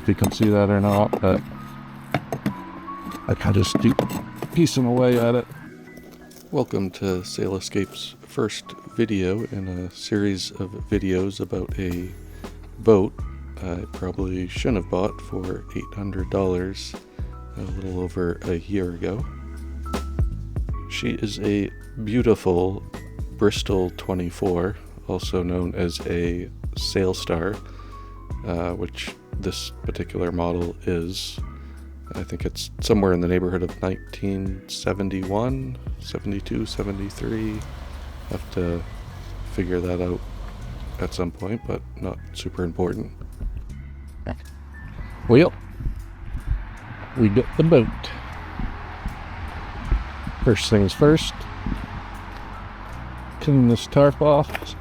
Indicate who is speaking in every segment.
Speaker 1: if you can see that or not, but I kind of just keep piecing away at it. Welcome to Sail Escape's first video in a series of videos about a boat I probably shouldn't have bought for $800 a little over a year ago. She is a beautiful Bristol 24, also known as a Sailstar, which this particular model is. I think it's somewhere in the neighborhood of 1971, 72, 73. Have to figure that out at some point, but not super important. Well, we got the boat. First things first, clean this tarp off.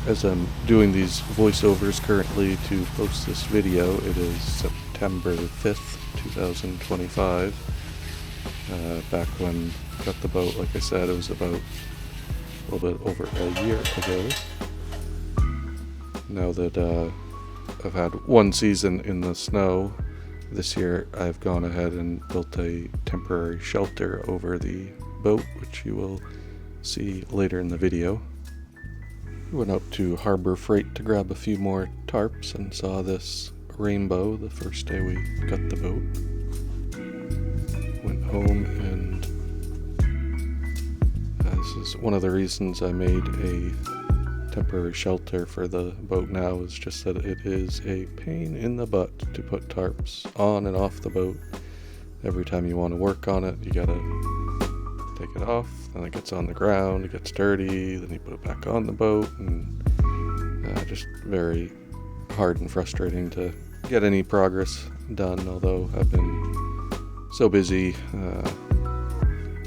Speaker 1: As I'm doing these voiceovers currently to post this video, it is September 5th, 2025. Back when I got the boat, like I said, it was about a little bit over a year ago. Now that I've had one season in the snow, this year I've gone ahead and built a temporary shelter over the boat, which you will see later in the video. We went up to Harbor Freight to grab a few more tarps and saw this rainbow the first day we got the boat. Went home, and this is one of the reasons I made a temporary shelter for the boat now, is just that it is a pain in the butt to put tarps on and off the boat. Every time you want to work on it, you gotta take it off, then it gets on the ground, it gets dirty, then you put it back on the boat, and just very hard and frustrating to get any progress done, although I've been so busy,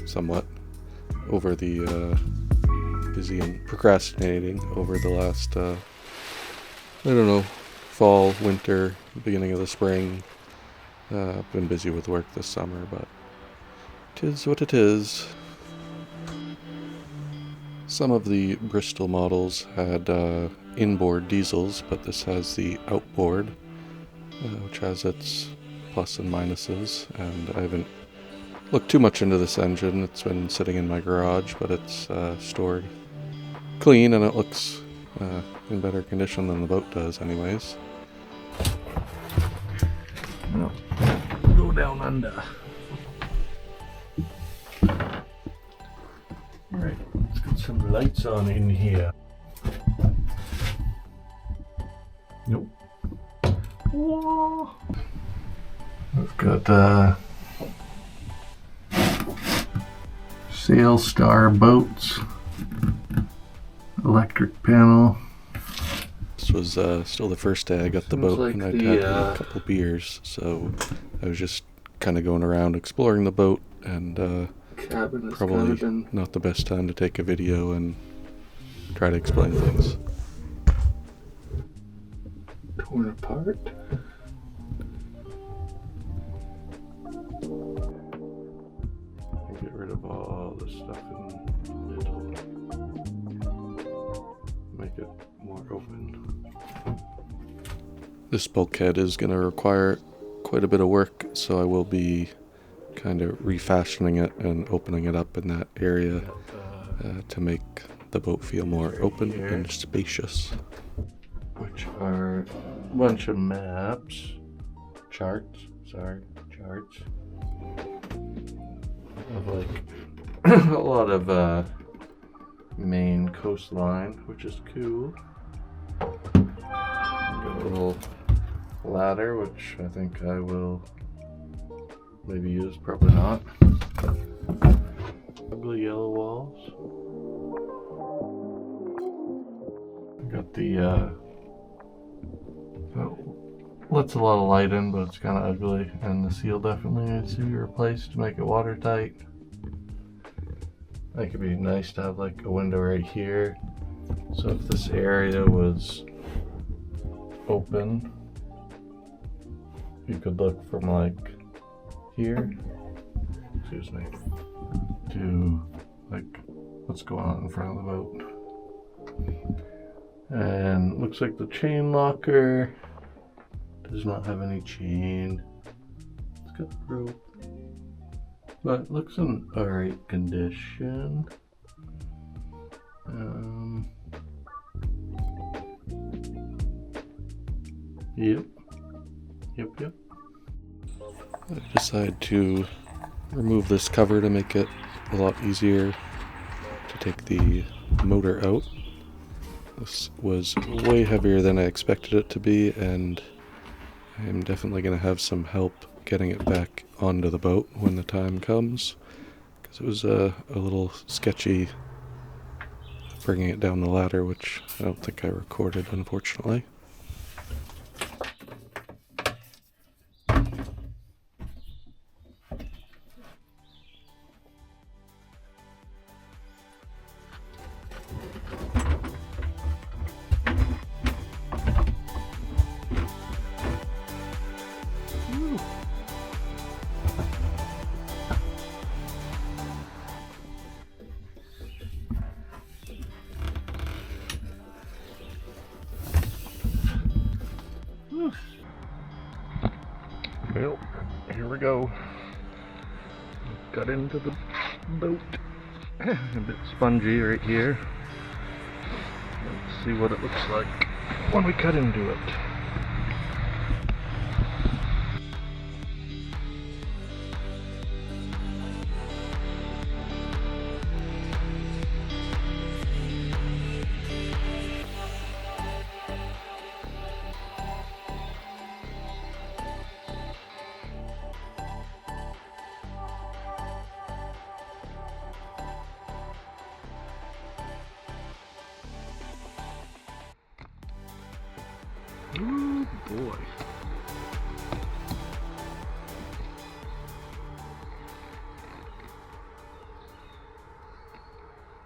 Speaker 1: somewhat, over the busy and procrastinating over the last, I don't know, fall, winter, beginning of the spring. I've been busy with work this summer, but 'tis what it is. Some of the Bristol models had inboard diesels, but this has the outboard, which has its plus and minuses, and I haven't looked too much into this engine. It's been sitting in my garage, but it's stored clean, and it looks in better condition than the boat does anyways. Well, go down under. Alright, let's get some lights on in here. Nope. Whoa. We've got Sailstar boats, electric panel. This was still the first day I got the boat, like, and I'd had a couple beers, so I was just kind of going around exploring the boat, and probably not the best time to take a video and try to explain things. Torn apart. Get rid of all the stuff in the middle. Make it more open. This bulkhead is going to require quite a bit of work, so I will be kind of refashioning it and opening it up in that area to make the boat feel more open and spacious. Which are a bunch of maps, charts of like a lot of Maine coastline, which is cool. Got a little ladder, which I think I will maybe use, probably not. Ugly yellow walls. Got the lets a lot of light in, but it's kind of ugly, and the seal definitely needs to be replaced to make it watertight. I think it'd be nice to have like a window right here, so if this area was open, you could look from like here, excuse me, to like what's going on in front of the boat. And looks like the chain locker does not have any chain. It's got the rope, but it looks in alright condition. Yep. I decided to remove this cover to make it a lot easier to take the motor out. This was way heavier than I expected it to be, and I'm definitely going to have some help getting it back onto the boat when the time comes, because it was a little sketchy bringing it down the ladder, which I don't think I recorded, unfortunately. Well, here we go. Got into the boat. A bit spongy right here. Let's see what it looks like when we cut into it. Oh boy.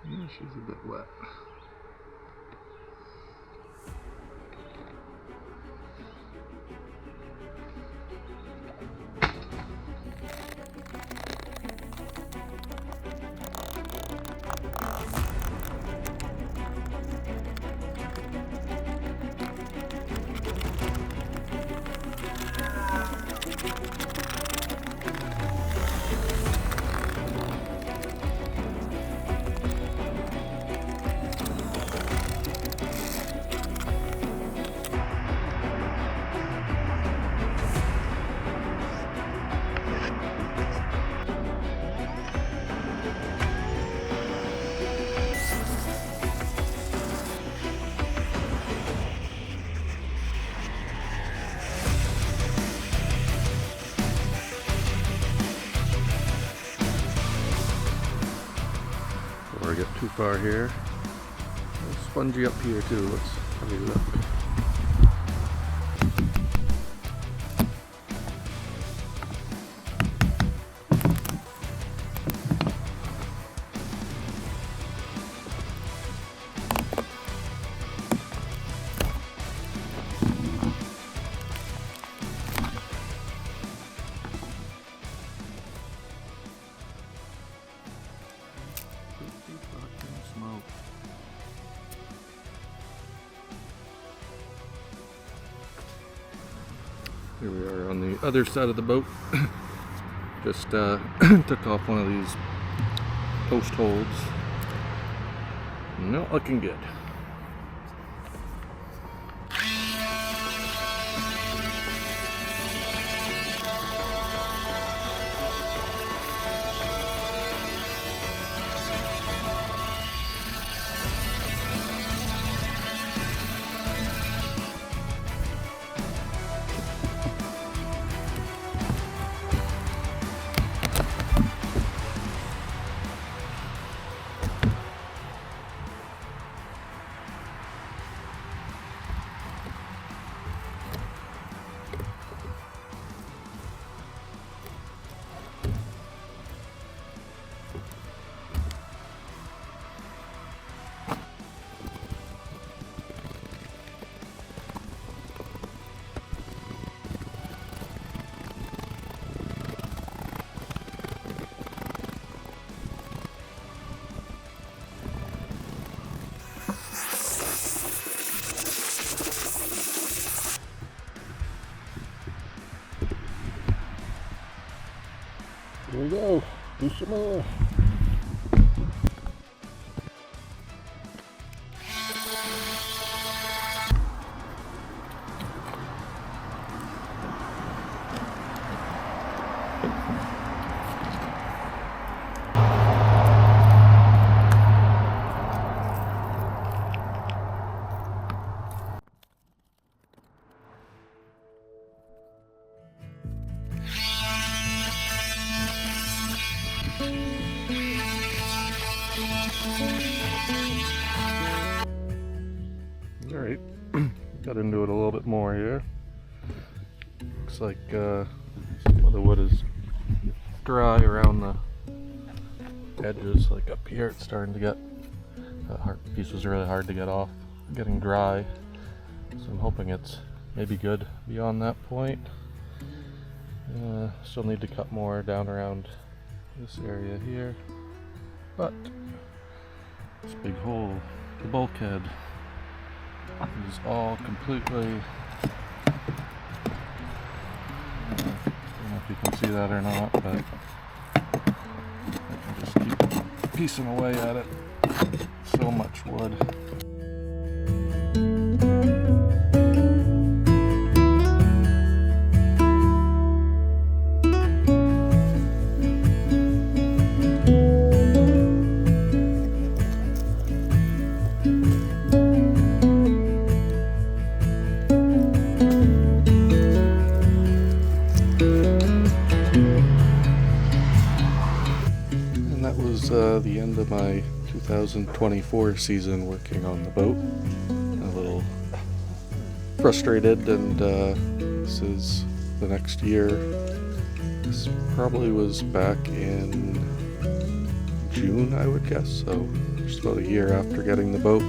Speaker 1: Yeah, she's a bit wet. Before I get too far here, a little spongy up here too. Let's have a look. Here we are on the other side of the boat. Just took off one of these post holds. Not looking good. Here we go. Do some more. Alright, got into it a little bit more here. Looks like some of the wood is dry around the edges. Like up here, it's starting to get, that piece was really hard to get off, getting dry. So I'm hoping it's maybe good beyond that point. Still need to cut more down around this area here. But this big hole, the bulkhead, is all completely, I don't know if you can see that or not, but I can just keep piecing away at it. So much wood. The end of my 2024 season working on the boat. A little frustrated, and this is the next year. This probably was back in June, I would guess, so just about a year after getting the boat.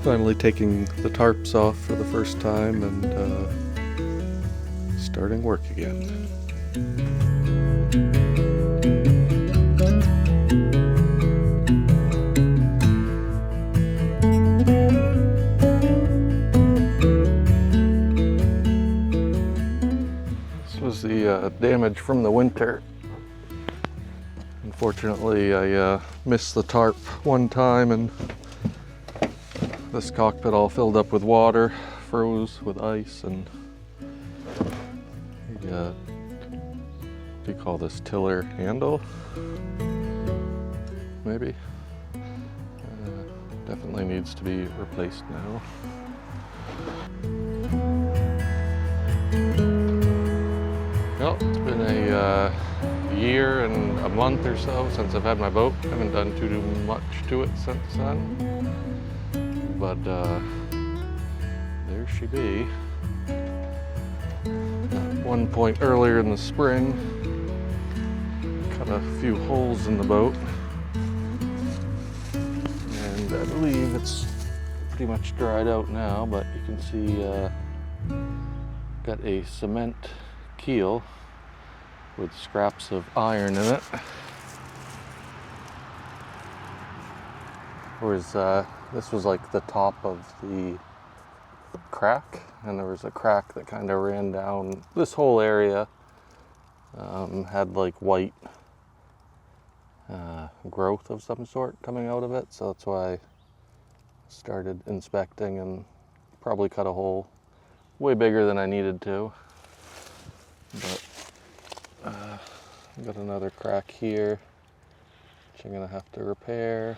Speaker 1: Finally taking the tarps off for the first time and starting work again. Was the damage from the winter. Unfortunately, I missed the tarp one time and this cockpit all filled up with water, froze with ice, and what do you call this, tiller handle? Maybe? Definitely needs to be replaced now. Well, it's been a year and a month or so since I've had my boat. I haven't done too much to it since then. But there she be. At one point earlier in the spring, cut a few holes in the boat. And I believe it's pretty much dried out now, but you can see got a cement keel with scraps of iron in it. Whereas this was like the top of the crack, and there was a crack that kind of ran down this whole area. Had like white growth of some sort coming out of it, so that's why I started inspecting and probably cut a hole way bigger than I needed to. But got another crack here, which I'm gonna have to repair.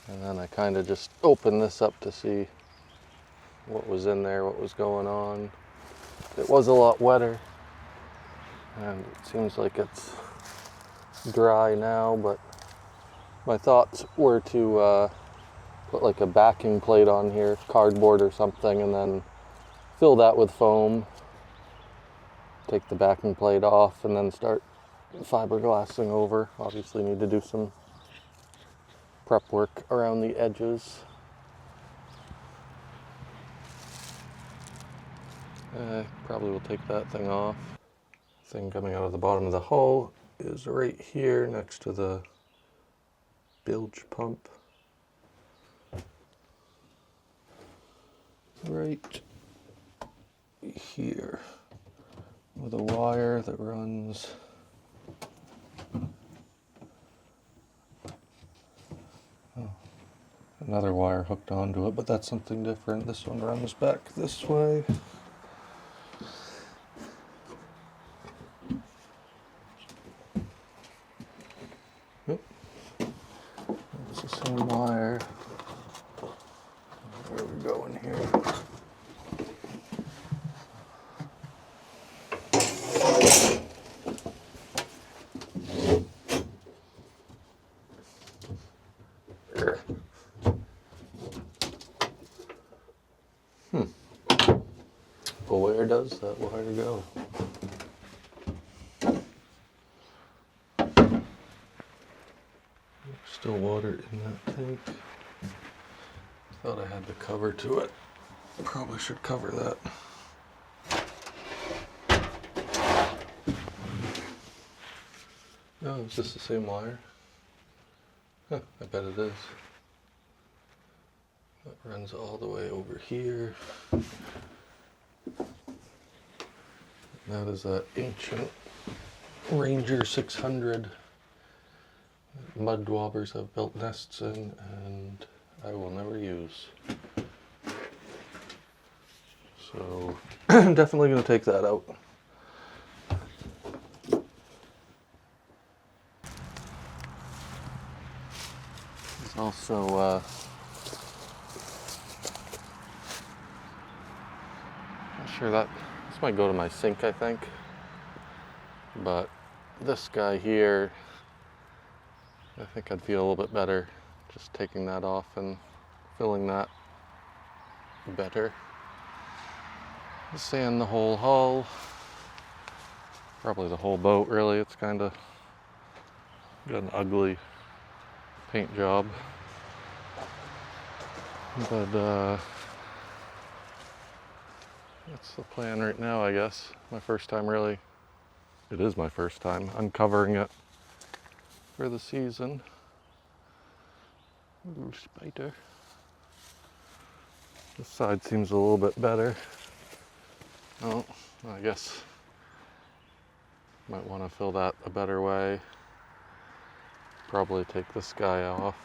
Speaker 1: And then I kind of just opened this up to see what was in there, what was going on. It was a lot wetter, and it seems like it's dry now, but my thoughts were to put like a backing plate on here, cardboard or something, and then fill that with foam, take the backing plate off, and then start fiberglassing over. Obviously need to do some prep work around the edges. Probably will take that thing off. Thing coming out of the bottom of the hull is right here next to the bilge pump. Right here with a wire that runs another wire hooked onto it, but that's something different. This one runs back this way. Yep. It's the same wire. Where are we going here? Well, where does that wire go? Still water in that tank. Thought I had the cover to it. Probably should cover that. Oh, is this the same wire? Huh, I bet it is. That runs all the way over here. That is an ancient Ranger 600 that mud daubers have built nests in, and I will never use. So I'm definitely going to take that out. There's also not sure that this might go to my sink, I think, but this guy here, I think I'd feel a little bit better just taking that off and filling that better. Sand the whole hull, probably the whole boat really. It's kind of got an ugly paint job, but that's the plan right now, I guess. My first time really, it is my first time uncovering it for the season. Ooh, spider. This side seems a little bit better. Oh, I guess might want to fill that a better way. Probably take this guy off.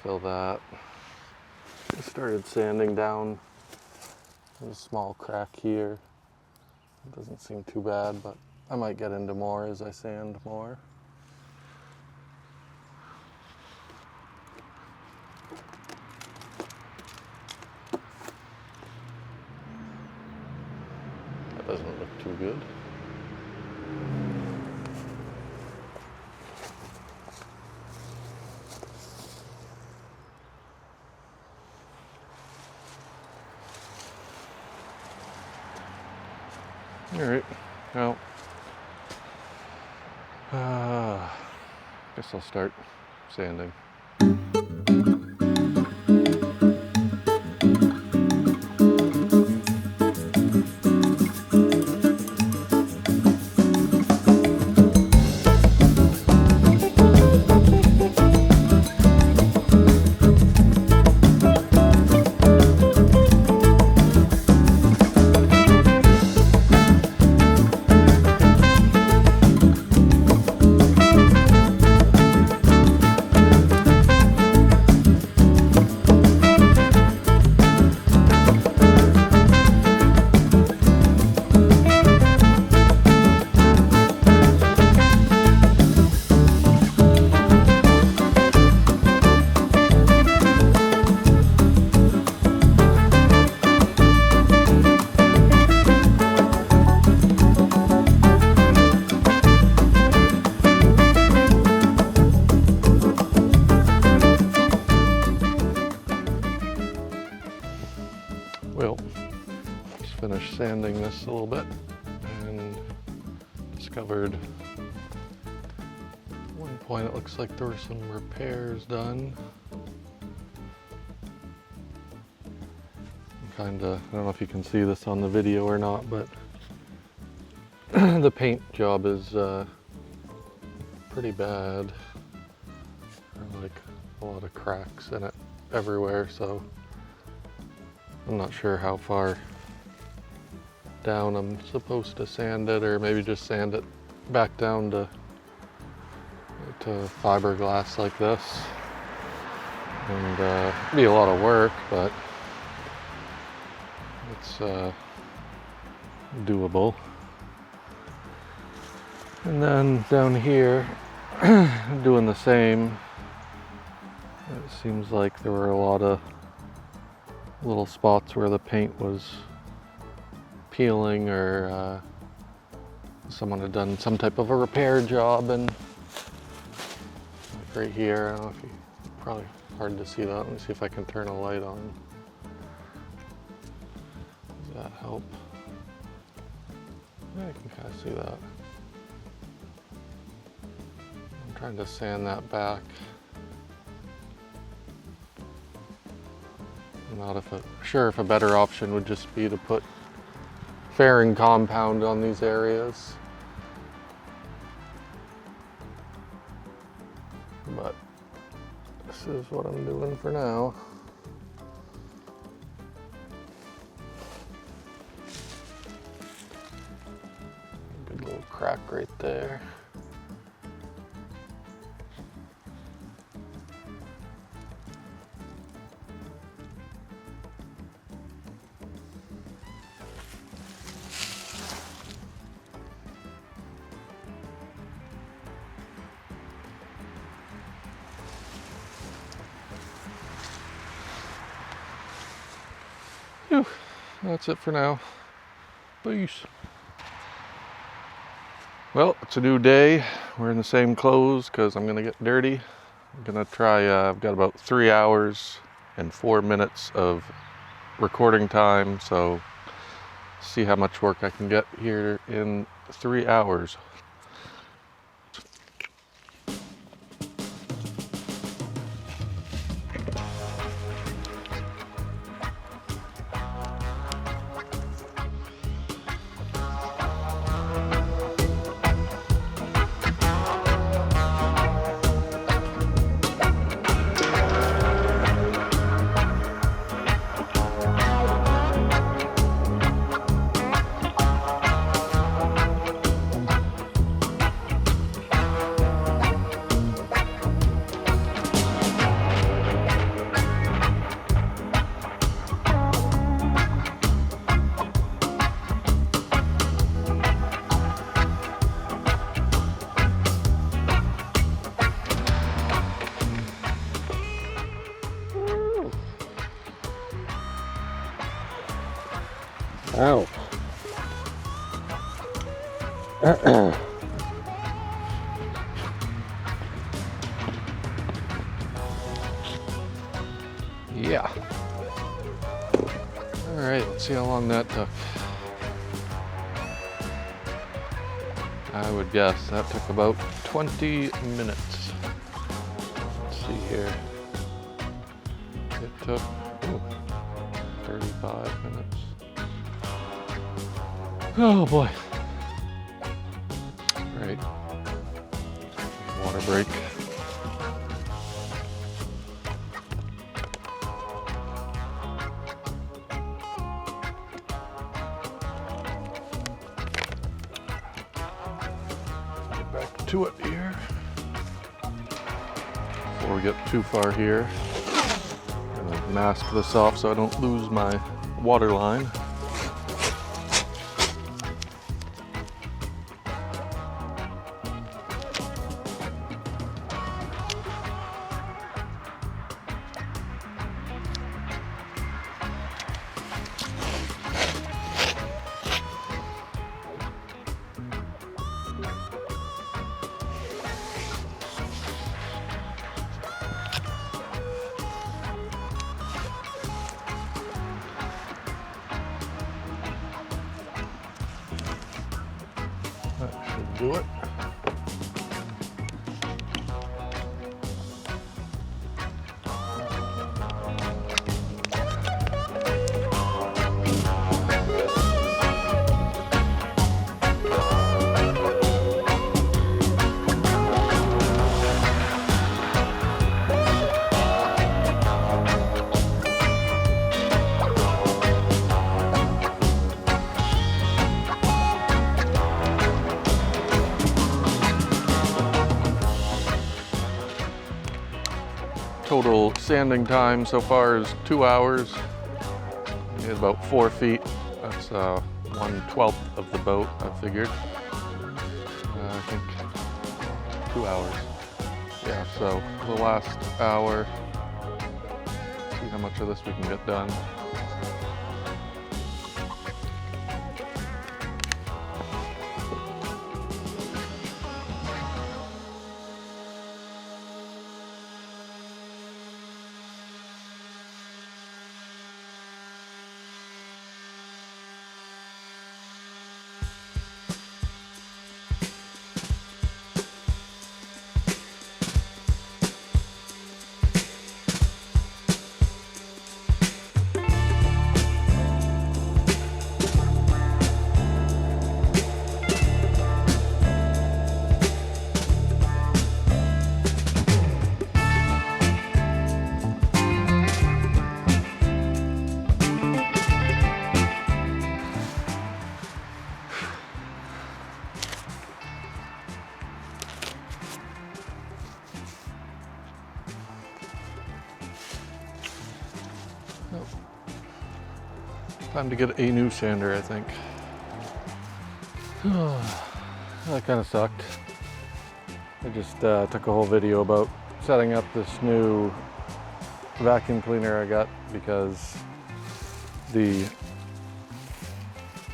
Speaker 1: Fill that. I started sanding down. There's a small crack here. It doesn't seem too bad, but I might get into more as I sand more. That doesn't look too good. All right, well, guess I'll start sanding. Well, just finished sanding this a little bit and discovered at one point it looks like there were some repairs done. Kinda, I don't know if you can see this on the video or not, but the paint job is pretty bad. Like a lot of cracks in it everywhere, so I'm not sure how far down I'm supposed to sand it, or maybe just sand it back down to fiberglass like this. and be a lot of work, but it's doable. And then down here, doing the same. It seems like there were a lot of little spots where the paint was peeling, or someone had done some type of a repair job. And right here, I don't know if you, probably hard to see that. Let me see if I can turn a light on. Does that help? Yeah, I can kind of see that. I'm trying to sand that back. I'm not sure if a better option would just be to put fairing compound on these areas. But this is what I'm doing for now. Good little crack right there. Whew, that's it for now. Peace. Well, it's a new day. We're in the same clothes because I'm gonna get dirty. I'm gonna try, I've got about 3 hours and 4 minutes of recording time, so see how much work I can get here in 3 hours. Ow. Yeah. All right, let's see how long that took. I would guess that took about 20 minutes. Let's see here. It took 35 minutes. Oh boy. All right. Water break. Get back to it here. Before we get too far here. I'm gonna mask this off so I don't lose my water line. That should do it. Total sanding time so far is 2 hours. It's about 4 feet. That's 1/12 of the boat, I figured. I think 2 hours. Yeah, so the last hour, see how much of this we can get done. Time to get a new sander, I think. That kind of sucked. I just took a whole video about setting up this new vacuum cleaner I got because the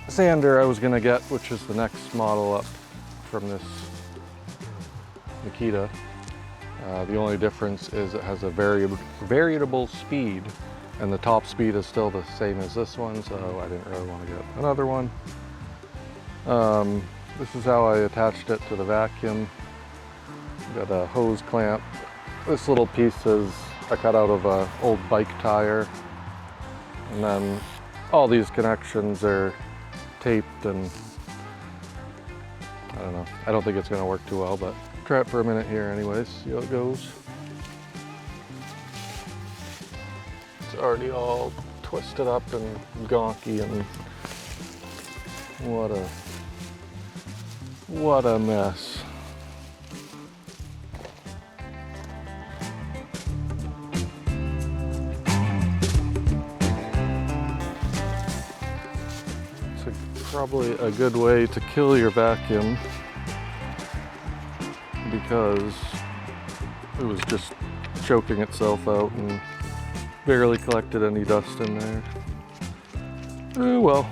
Speaker 1: sander I was gonna get, which is the next model up from this Nikita, the only difference is it has a variable speed, and the top speed is still the same as this one, so I didn't really want to get another one. This is how I attached it to the vacuum. Got a hose clamp. This little piece is I cut out of an old bike tire, and then all these connections are taped, and I don't know. I don't think it's going to work too well, but try it for a minute here anyways, see how it goes. It's already all twisted up and gonky, and what a mess. It's probably a good way to kill your vacuum because it was just choking itself out and barely collected any dust in there. Oh well,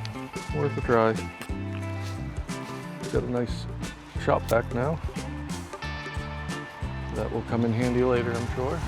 Speaker 1: worth a try. Got a nice shop vac now. That will come in handy later, I'm sure.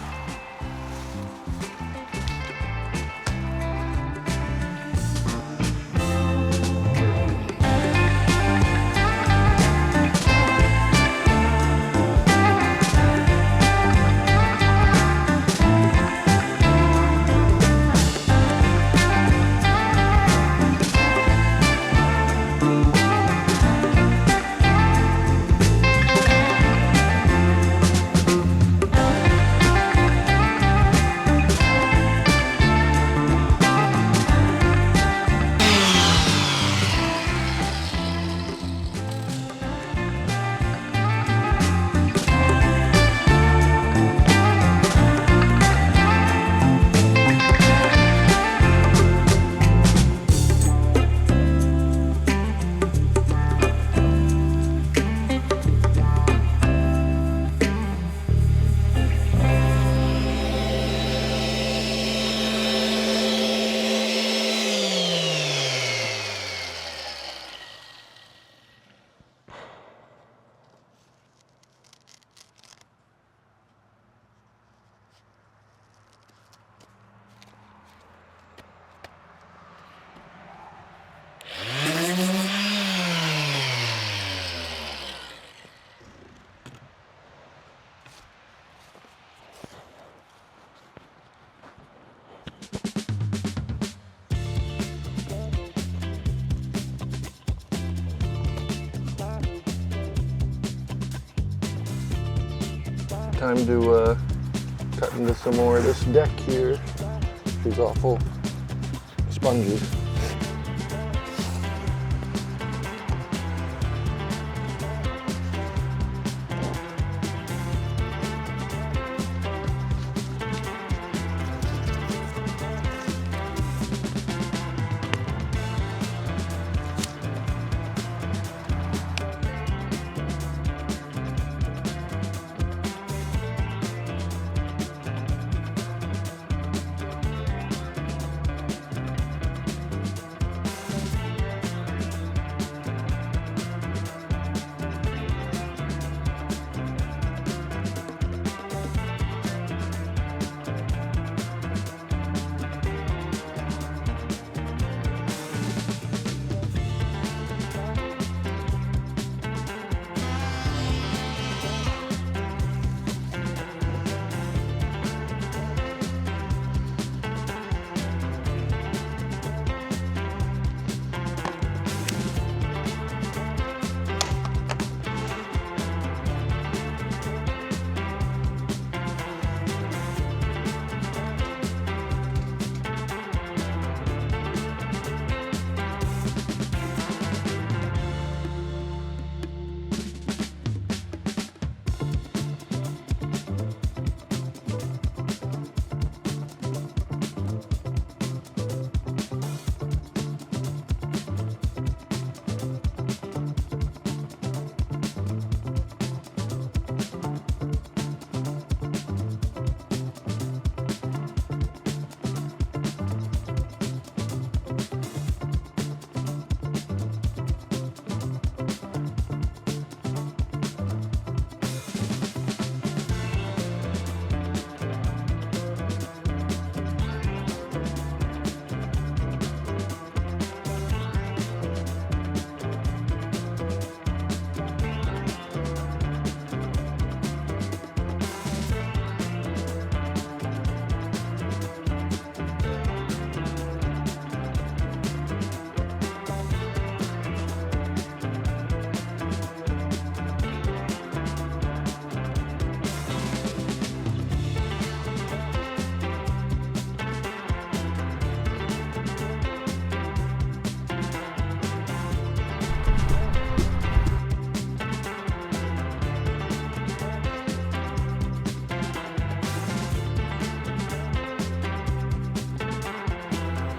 Speaker 1: Time to cut into some more of this deck here. She's awful spongy.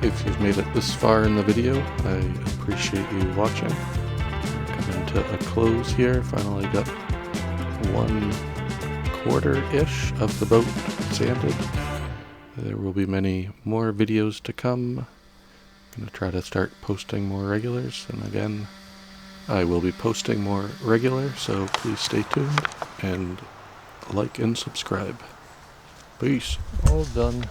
Speaker 1: If you've made it this far in the video, I appreciate you watching. Coming to a close here. Finally got 1/4-ish of the boat sanded. There will be many more videos to come. I'm going to try to start posting more regulars, and again, I will be posting more regular, so please stay tuned and like and subscribe. Peace.
Speaker 2: All done.